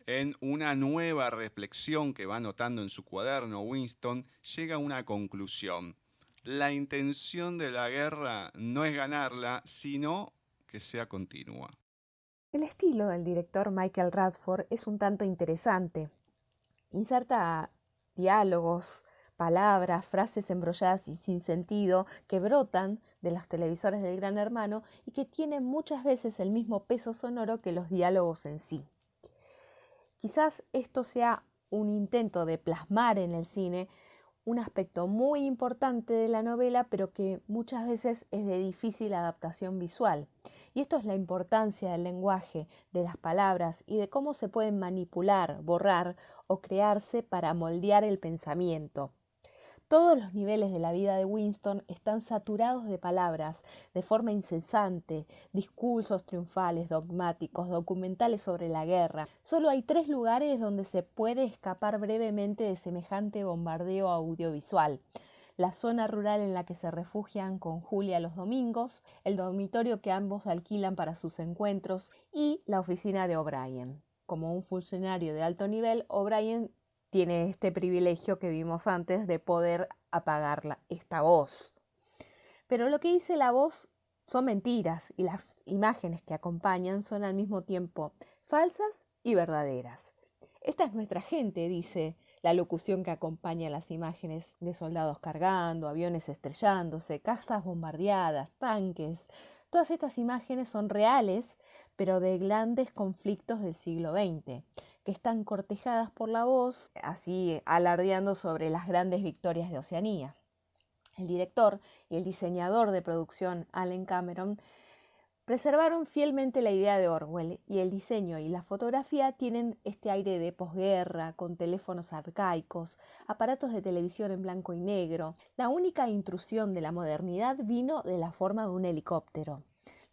En una nueva reflexión que va anotando en su cuaderno, Winston llega a una conclusión. La intención de la guerra no es ganarla, sino que sea continua. El estilo del director Michael Radford es un tanto interesante. Inserta diálogos, palabras, frases embrolladas y sin sentido que brotan de los televisores del Gran Hermano y que tienen muchas veces el mismo peso sonoro que los diálogos en sí. Quizás esto sea un intento de plasmar en el cine un aspecto muy importante de la novela, pero que muchas veces es de difícil adaptación visual. Y esto es la importancia del lenguaje, de las palabras y de cómo se pueden manipular, borrar o crearse para moldear el pensamiento. Todos los niveles de la vida de Winston están saturados de palabras, de forma incesante, discursos triunfales, dogmáticos, documentales sobre la guerra. Solo hay 3 lugares donde se puede escapar brevemente de semejante bombardeo audiovisual: la zona rural en la que se refugian con Julia los domingos, el dormitorio que ambos alquilan para sus encuentros y la oficina de O'Brien. Como un funcionario de alto nivel, O'Brien tiene este privilegio que vimos antes de poder apagar esta voz. Pero lo que dice la voz son mentiras y las imágenes que acompañan son al mismo tiempo falsas y verdaderas. Esta es nuestra gente, dice la locución que acompaña las imágenes de soldados cargando, aviones estrellándose, casas bombardeadas, tanques. Todas estas imágenes son reales, pero de grandes conflictos del siglo XX, que están cortejadas por la voz, así alardeando sobre las grandes victorias de Oceanía. El director y el diseñador de producción, Allen Cameron, preservaron fielmente la idea de Orwell, y el diseño y la fotografía tienen este aire de posguerra, con teléfonos arcaicos, aparatos de televisión en blanco y negro. La única intrusión de la modernidad vino de la forma de un helicóptero.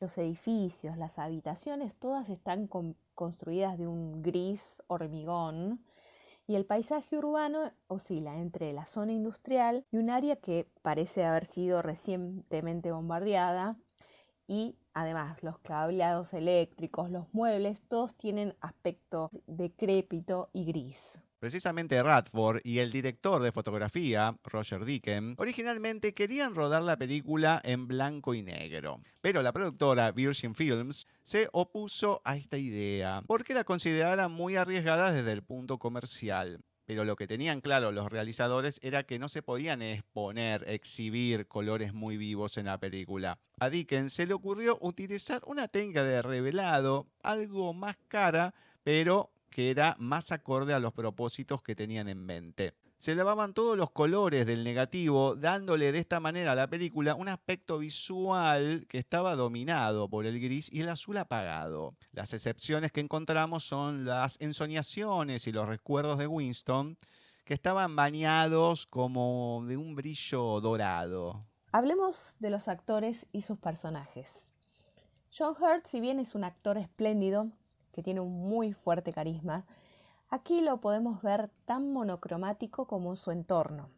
Los edificios, las habitaciones, todas están construidas de un gris hormigón, y el paisaje urbano oscila entre la zona industrial y un área que parece haber sido recientemente bombardeada, y además los cableados eléctricos, los muebles, todos tienen aspecto decrépito y gris. Precisamente Radford y el director de fotografía, Roger Deakins, originalmente querían rodar la película en blanco y negro, pero la productora Virgin Films se opuso a esta idea porque la consideraban muy arriesgada desde el punto comercial. Pero lo que tenían claro los realizadores era que no se podían exponer, exhibir colores muy vivos en la película. A Dickens se le ocurrió utilizar una técnica de revelado, algo más cara, pero que era más acorde a los propósitos que tenían en mente. Se lavaban todos los colores del negativo, dándole de esta manera a la película un aspecto visual que estaba dominado por el gris y el azul apagado. Las excepciones que encontramos son las ensoñaciones y los recuerdos de Winston, que estaban bañados como de un brillo dorado. Hablemos de los actores y sus personajes. John Hurt, si bien es un actor espléndido, que tiene un muy fuerte carisma, aquí lo podemos ver tan monocromático como su entorno,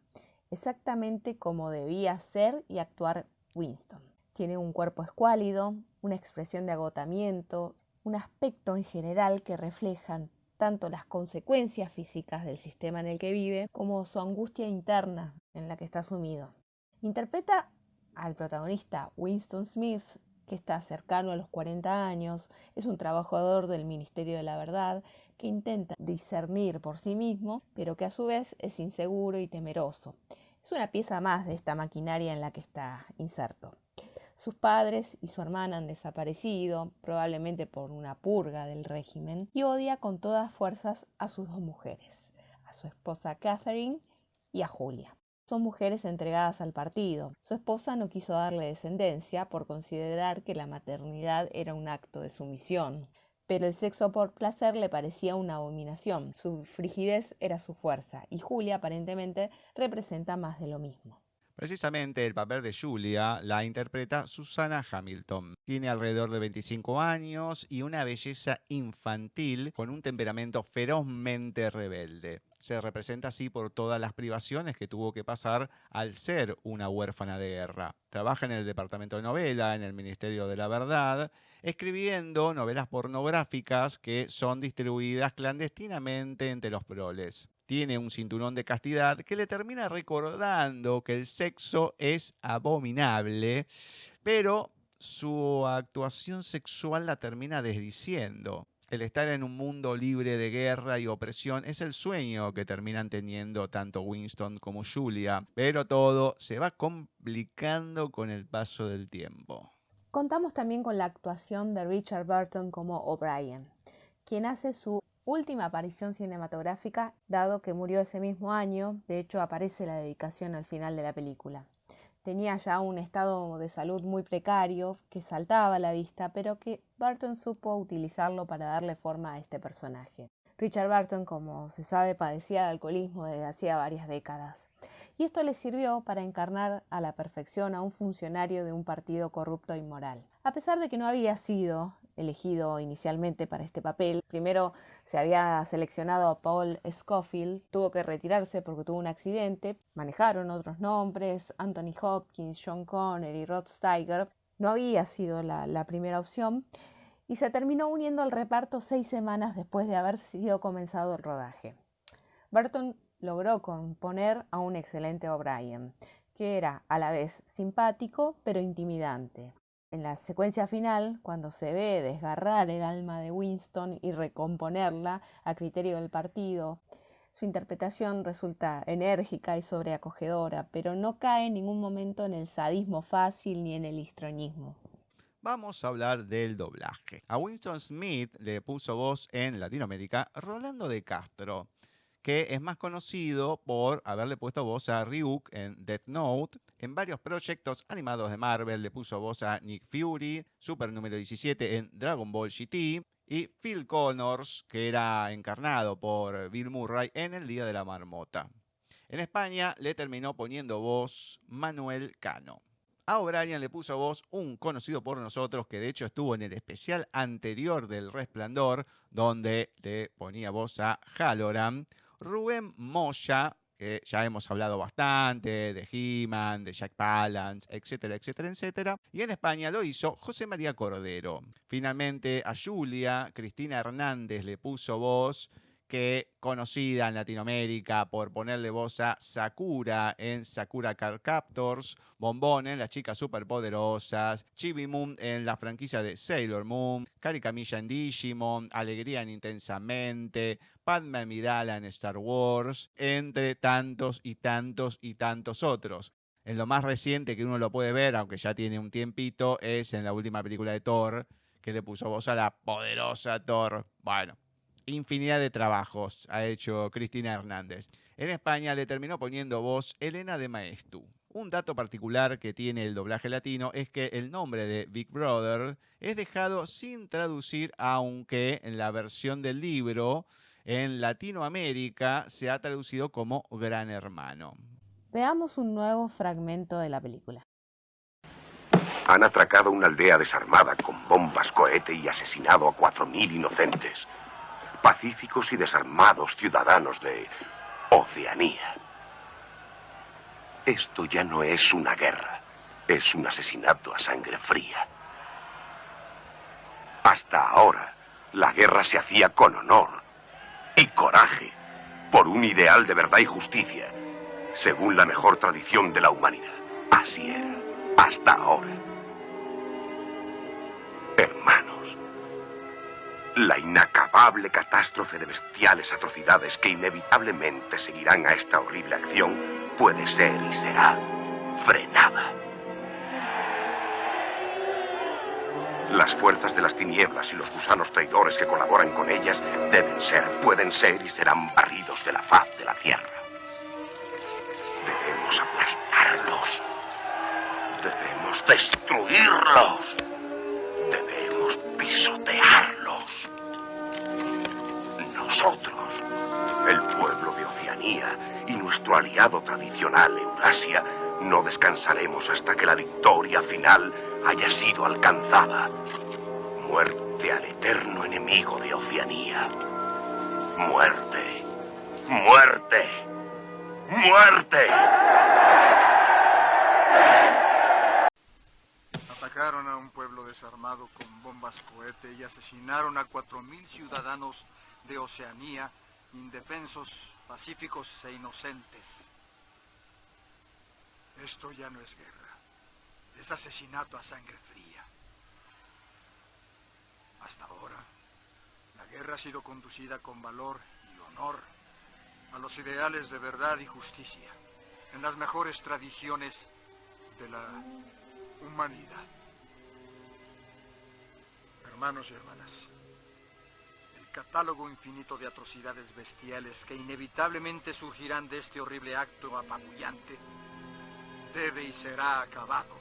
exactamente como debía ser y actuar Winston. Tiene un cuerpo escuálido, una expresión de agotamiento, un aspecto en general que reflejan tanto las consecuencias físicas del sistema en el que vive como su angustia interna en la que está sumido. Interpreta al protagonista Winston Smith, que está cercano a los 40 años, es un trabajador del Ministerio de la Verdad que intenta discernir por sí mismo, pero que a su vez es inseguro y temeroso. Es una pieza más de esta maquinaria en la que está inserto. Sus padres y su hermana han desaparecido, probablemente por una purga del régimen, y odia con todas fuerzas a sus 2 mujeres, a su esposa Catherine y a Julia. Son mujeres entregadas al partido. Su esposa no quiso darle descendencia por considerar que la maternidad era un acto de sumisión, pero el sexo por placer le parecía una abominación. Su frigidez era su fuerza, y Julia aparentemente representa más de lo mismo. Precisamente el papel de Julia la interpreta Susana Hamilton. Tiene alrededor de 25 años y una belleza infantil con un temperamento ferozmente rebelde. Se representa así por todas las privaciones que tuvo que pasar al ser una huérfana de guerra. Trabaja en el departamento de novela, en el Ministerio de la Verdad, escribiendo novelas pornográficas que son distribuidas clandestinamente entre los proles. Tiene un cinturón de castidad que le termina recordando que el sexo es abominable, pero su actuación sexual la termina desdiciendo. El estar en un mundo libre de guerra y opresión es el sueño que terminan teniendo tanto Winston como Julia, pero todo se va complicando con el paso del tiempo. Contamos también con la actuación de Richard Burton como O'Brien, quien hace su última aparición cinematográfica, dado que murió ese mismo año. De hecho, aparece la dedicación al final de la película. Tenía ya un estado de salud muy precario, que saltaba a la vista, pero que Burton supo utilizarlo para darle forma a este personaje. Richard Burton, como se sabe, padecía de alcoholismo desde hacía varias décadas. Y esto le sirvió para encarnar a la perfección a un funcionario de un partido corrupto e inmoral. A pesar de que no había sido elegido inicialmente para este papel, primero se había seleccionado a Paul Scofield, tuvo que retirarse porque tuvo un accidente, manejaron otros nombres, Anthony Hopkins, Sean Connery y Rod Steiger, no había sido la primera opción, y se terminó uniendo al reparto 6 semanas después de haber sido comenzado el rodaje. Burton logró componer a un excelente O'Brien, que era a la vez simpático pero intimidante. En la secuencia final, cuando se ve desgarrar el alma de Winston y recomponerla a criterio del partido, su interpretación resulta enérgica y sobreacogedora, pero no cae en ningún momento en el sadismo fácil ni en el histrionismo. Vamos a hablar del doblaje. A Winston Smith le puso voz en Latinoamérica Rolando de Castro, que es más conocido por haberle puesto voz a Ryuk en Death Note. En varios proyectos animados de Marvel le puso voz a Nick Fury, Super número 17 en Dragon Ball GT, y Phil Connors, que era encarnado por Bill Murray en El Día de la Marmota. En España le terminó poniendo voz Manuel Cano. A O'Brien le puso voz un conocido por nosotros que de hecho estuvo en el especial anterior del Resplandor, donde le ponía voz a Halloran, Rubén Moya, que ya hemos hablado bastante, de He-Man, de Jack Palance, etcétera, etcétera, etcétera. Y en España lo hizo José María Cordero. Finalmente a Julia, Cristina Hernández le puso voz, que conocida en Latinoamérica por ponerle voz a Sakura en Sakura Card Captors, Bombón en Las Chicas Superpoderosas, Chibi Moon en la franquicia de Sailor Moon, Cari Camilla en Digimon, Alegría en Intensamente, Padme Amidala en Star Wars, entre tantos y tantos y tantos otros. En lo más reciente que uno lo puede ver, aunque ya tiene un tiempito, es en la última película de Thor, que le puso voz a la poderosa Thor. Bueno, infinidad de trabajos ha hecho Cristina Hernández. En España le terminó poniendo voz Elena de Maeztu. Un dato particular que tiene el doblaje latino es que el nombre de Big Brother es dejado sin traducir, aunque en la versión del libro en Latinoamérica se ha traducido como Gran Hermano. Veamos un nuevo fragmento de la película. Han atracado una aldea desarmada con bombas, cohete y asesinado a 4.000 inocentes. Pacíficos y desarmados ciudadanos de Oceanía. Esto ya no es una guerra, es un asesinato a sangre fría. Hasta ahora, la guerra se hacía con honor y coraje, por un ideal de verdad y justicia, según la mejor tradición de la humanidad. Así era, hasta ahora. Hermanos, la inacabable catástrofe de bestiales atrocidades que inevitablemente seguirán a esta horrible acción puede ser y será frenada. Las fuerzas de las tinieblas y los gusanos traidores que colaboran con ellas deben ser, pueden ser y serán barridos de la faz de la tierra. Debemos aplastarlos. Debemos destruirlos. Debemos pisotearlos. Nosotros, el pueblo de Oceanía y nuestro aliado tradicional Eurasia, No descansaremos hasta que la victoria final haya sido alcanzada. Muerte al eterno enemigo de Oceanía. Muerte. Muerte. Muerte. Atacaron a un pueblo desarmado con bombas cohete y asesinaron a 4.000 ciudadanos de Oceanía, indefensos, pacíficos e inocentes. Esto ya no es guerra, es asesinato a sangre fría. Hasta ahora, la guerra ha sido conducida con valor y honor a los ideales de verdad y justicia, en las mejores tradiciones de la humanidad. Hermanos y hermanas, el catálogo infinito de atrocidades bestiales que inevitablemente surgirán de este horrible acto apabullante debe y será acabado.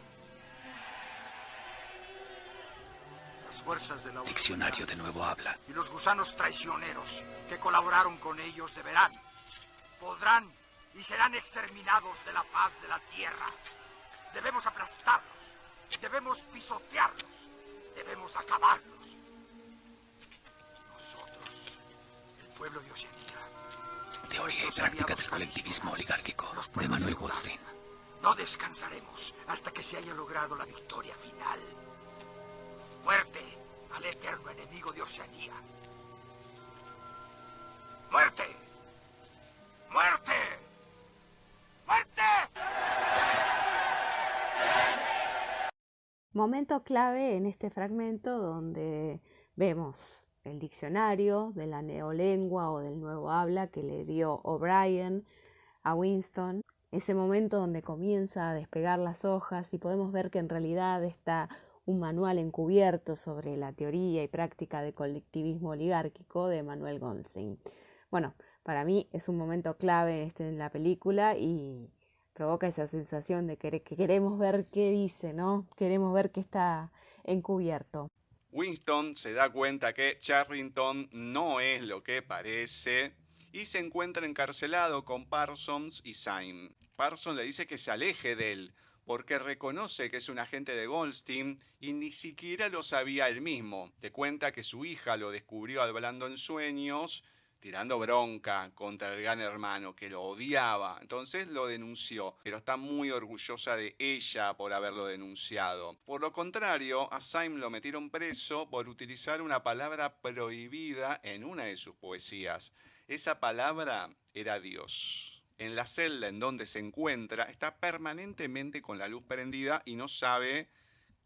Las fuerzas de la Diccionario de Nuevo Habla. y los gusanos traicioneros que colaboraron con ellos deberán, podrán y serán exterminados de la faz de la tierra. Debemos aplastarlos, debemos pisotearlos, debemos acabarlos. Nosotros, el pueblo de Oceanía, Teoría y práctica del colectivismo oligárquico, de Manuel Goldstein. no descansaremos hasta que se haya logrado la victoria final. Muerte al eterno enemigo de Oceanía. ¡Muerte! ¡Muerte! ¡Muerte! Momento clave en este fragmento donde vemos el diccionario de la neolengua o del nuevo habla que le dio O'Brien a Winston. Ese momento donde comienza a despegar las hojas y podemos ver que en realidad está un manual encubierto sobre la teoría y práctica de colectivismo oligárquico de Manuel Goldstein. Bueno, para mí es un momento clave en la película y provoca esa sensación de que queremos ver qué dice, ¿no? Queremos ver qué está encubierto. Winston se da cuenta que Charrington no es lo que parece y se encuentra encarcelado con Parsons y Syme. Parsons le dice que se aleje de él porque reconoce que es un agente de Goldstein y ni siquiera lo sabía él mismo. Le cuenta que su hija lo descubrió hablando en sueños, tirando bronca contra el gran hermano, que lo odiaba. Entonces lo denunció, pero está muy orgullosa de ella por haberlo denunciado. Por lo contrario, a Syme lo metieron preso por utilizar una palabra prohibida en una de sus poesías. Esa palabra era Dios. En la celda en donde se encuentra está permanentemente con la luz prendida y no sabe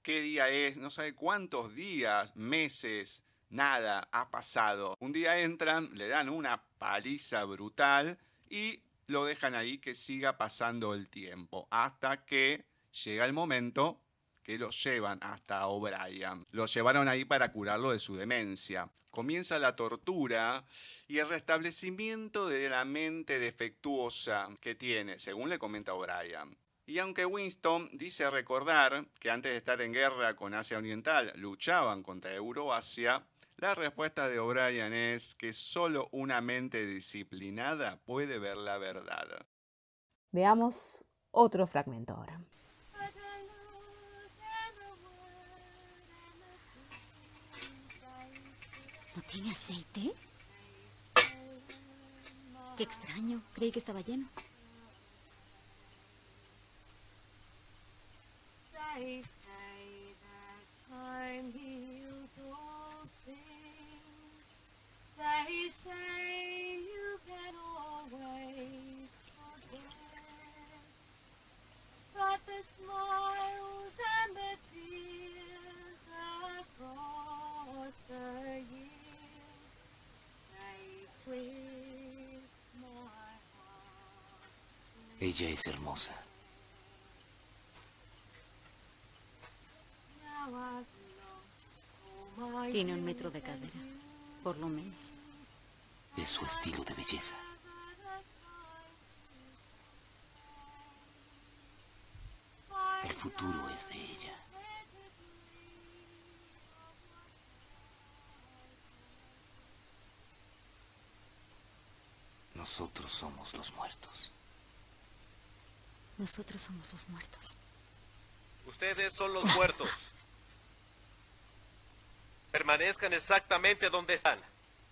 qué día es, no sabe cuántos días, meses, nada ha pasado. Un día entran, le dan una paliza brutal y lo dejan ahí que siga pasando el tiempo hasta que llega el momento que lo llevan hasta O'Brien. Lo llevaron ahí para curarlo de su demencia. Comienza la tortura y el restablecimiento de la mente defectuosa que tiene, según le comenta O'Brien. Y aunque Winston dice recordar que antes de estar en guerra con Asia Oriental luchaban contra Euroasia, la respuesta de O'Brien es que solo una mente disciplinada puede ver la verdad. Veamos otro fragmento ahora. ¿No tiene aceite? Qué extraño, creí que estaba lleno. They say that time heals all things. They say you can always forget. But the smiles and the tears across the years, they twist my heart. Ella es hermosa. Tiene 1 metro de cadera, por lo menos. Es su estilo de belleza. El futuro es de ella. Nosotros somos los muertos. Nosotros somos los muertos. Ustedes son los muertos. Permanezcan exactamente donde están.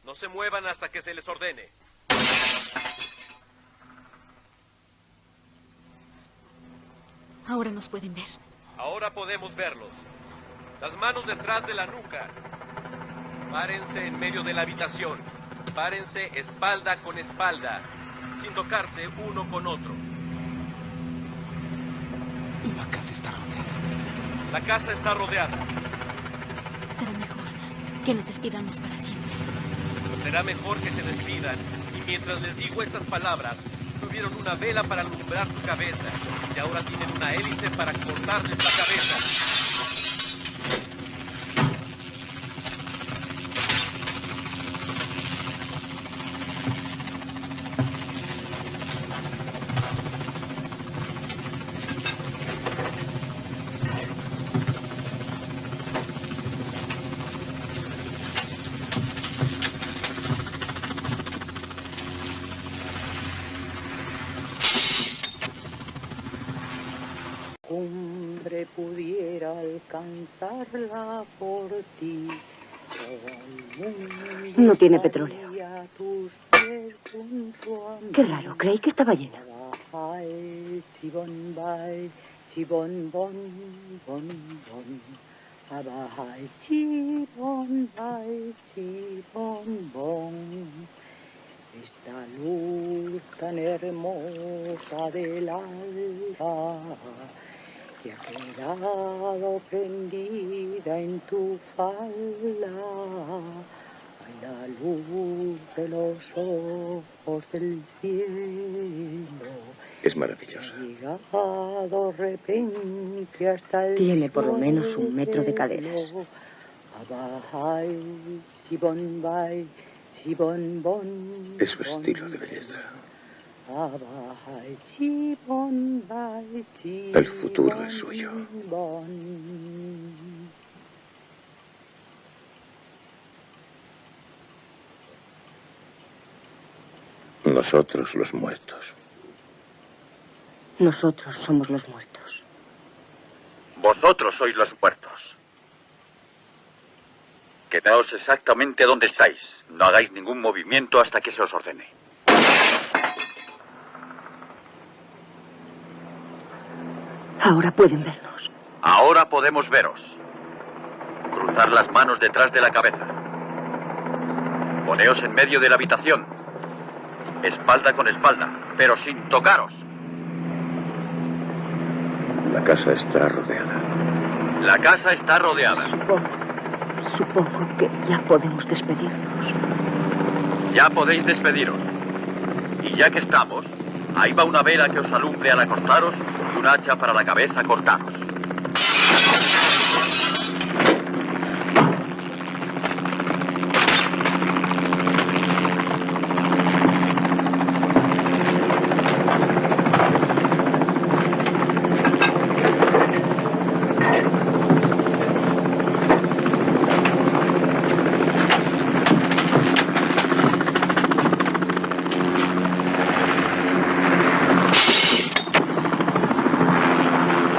No se muevan hasta que se les ordene. Ahora nos pueden ver. Ahora podemos verlos. Las manos detrás de la nuca. Párense en medio de la habitación. Párense espalda con espalda, sin tocarse uno con otro. La casa está rodeada. La casa está rodeada. Será mejor que nos despidamos para siempre. Será mejor que se despidan. Y mientras les digo estas palabras, tuvieron una vela para alumbrar su cabeza. Y ahora tienen una hélice para cortarles la cabeza. Cumbre pudiera alcanzarla por ti. No tiene petróleo. Qué raro, creí que estaba llena. Esta luz tan hermosa del alba que ha quedado prendida en tu falda, ay, la luz de los ojos del cielo. Es maravillosa. Ha llegado repente hasta el Tiene por lo menos 1 metro de caderas. Es su estilo de belleza. El futuro es suyo. Nosotros los muertos. Nosotros somos los muertos. Vosotros sois los muertos. Quedaos exactamente donde estáis. No hagáis ningún movimiento hasta que se os ordene. Ahora pueden vernos. Ahora podemos veros. Cruzad las manos detrás de la cabeza. Poneos en medio de la habitación. Espalda con espalda, pero sin tocaros. La casa está rodeada. La casa está rodeada. Supongo que ya podemos despedirnos. Ya podéis despediros. Y ya que estamos, ahí va una vela que os alumbre al acostaros y un hacha para la cabeza cortaros.